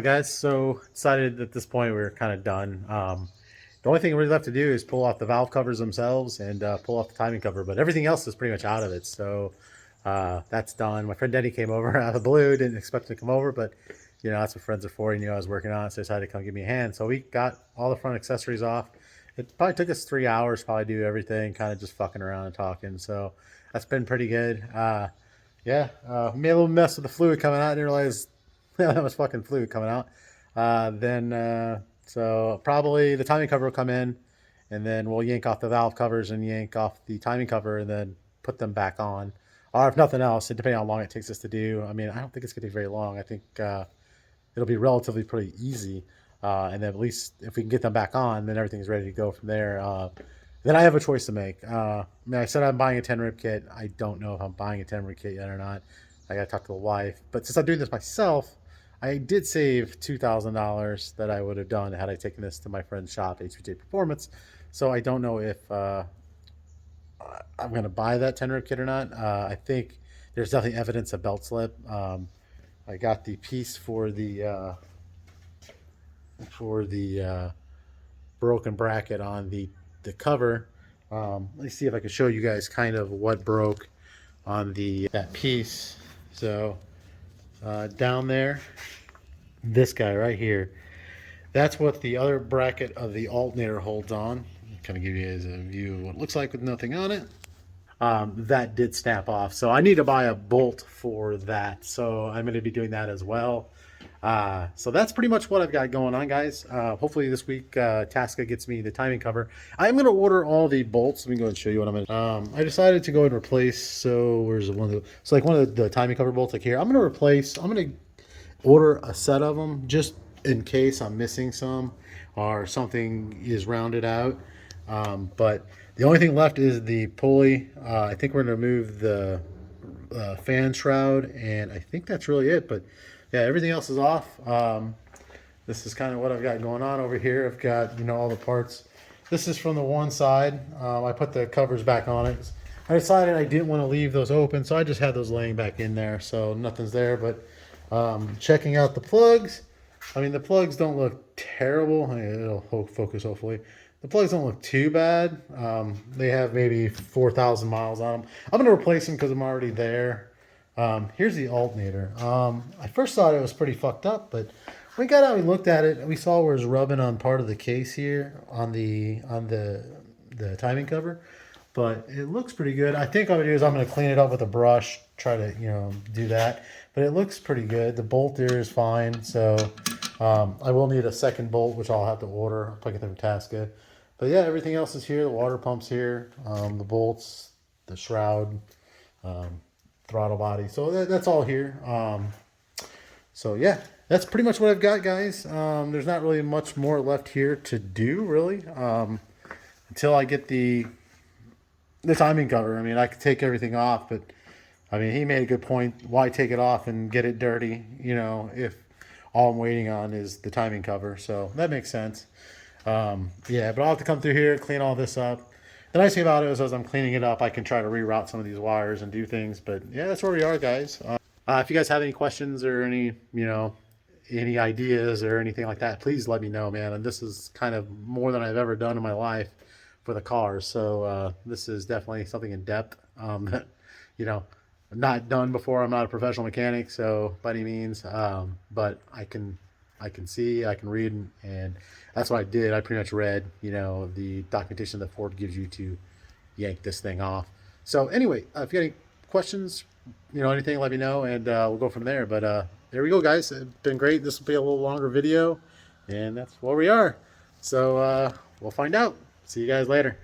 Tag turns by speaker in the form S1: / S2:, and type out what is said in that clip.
S1: Guys, so decided at this point we were kind of done. The only thing really left to do is pull off the valve covers themselves and pull off the timing cover, but everything else is pretty much out of it. So that's done. My friend Denny came over out of the blue. Didn't expect him to come over, but you know that's what friends are for. He knew I was working on it, so he decided to come give me a hand. So we got all the front accessories off. It probably took us 3 hours, probably do everything, kind of just fucking around and talking. So that's been pretty good. Made a little mess with the fluid coming out. I didn't realize that much fucking fluid coming out. So probably the timing cover will come in, and then we'll yank off the valve covers and yank off the timing cover, and then put them back on. Or if nothing else, depending on how long it takes us to do. I mean, I don't think it's gonna take very long. I think it'll be relatively pretty easy. And then at least if we can get them back on, then everything's ready to go from there. Then I have a choice to make. I mean, I said I'm buying a 10 rib kit. I don't know if I'm buying a 10 rib kit yet or not. I gotta talk to the wife. But since I'm doing this myself, I did save $2,000 that I would have done had I taken this to my friend's shop, HVJ Performance. So I don't know if I'm going to buy that 10 rib kit or not. I think there's definitely evidence of belt slip. I got the piece for the broken bracket on the cover. Let me see if I can show you guys kind of what broke on that piece. So down there, this guy right here, that's what the other bracket of the alternator holds on. Kind of give you guys a view of what it looks like with nothing on it. That did snap off, so I need to buy a bolt for that, so I'm going to be doing that as well. So that's pretty much what I've got going on, guys. Hopefully this week Tasca gets me the timing cover. I'm going to order all the bolts. Let me go and show you what I'm going to I decided to go and replace, so where's one of the, so like one of the timing cover bolts like here, I'm going to order a set of them just in case I'm missing some or something is rounded out. But the only thing left is the pulley. I think we're going to remove the fan shroud, and I think that's really it. But yeah, everything else is off. This is kind of what I've got going on over here. I've got, you know, all the parts. This is from the one side. I put the covers back on it. I decided I didn't want to leave those open, so I just had those laying back in there. So nothing's there, but checking out the plugs. I mean, the plugs don't look terrible. It'll focus, hopefully. The plugs don't look too bad. They have maybe 4,000 miles on them. I'm going to replace them because I'm already there. Here's the alternator. I first thought it was pretty fucked up, but when we got out, we looked at it, and we saw where it was rubbing on part of the case here on the timing cover. But it looks pretty good. I think what I'm going to do is I'm going to clean it up with a brush, try to, you know, do that. But it looks pretty good. The bolt there is fine. So I will need a second bolt, which I'll have to order. I'll pick it from Tasca. But yeah, everything else is here. The water pump's here. The bolts, the shroud, throttle body. So that's all here. So yeah, that's pretty much what I've got, guys. There's not really much more left here to do, really, until I get the timing cover. I mean, I could take everything off, but I mean, he made a good point. Why take it off and get it dirty, you know, if all I'm waiting on is the timing cover? So that makes sense. Yeah, but I'll have to come through here, clean all this up. The nice thing about it is as I'm cleaning it up, I can try to reroute some of these wires and do things. But yeah, that's where we are, guys. If you guys have any questions or any, you know, any ideas or anything like that, please let me know, man. And this is kind of more than I've ever done in my life for the cars. So this is definitely something in depth that, you know, not done before. I'm not a professional mechanic, so by any means, but I can see, I can read, and that's what I did. I pretty much read, you know, the documentation that Ford gives you to yank this thing off. So anyway, if you got any questions, you know, anything, let me know, and we'll go from there. But there we go, guys. It's been great. This will be a little longer video, and that's where we are. So we'll find out. See you guys later.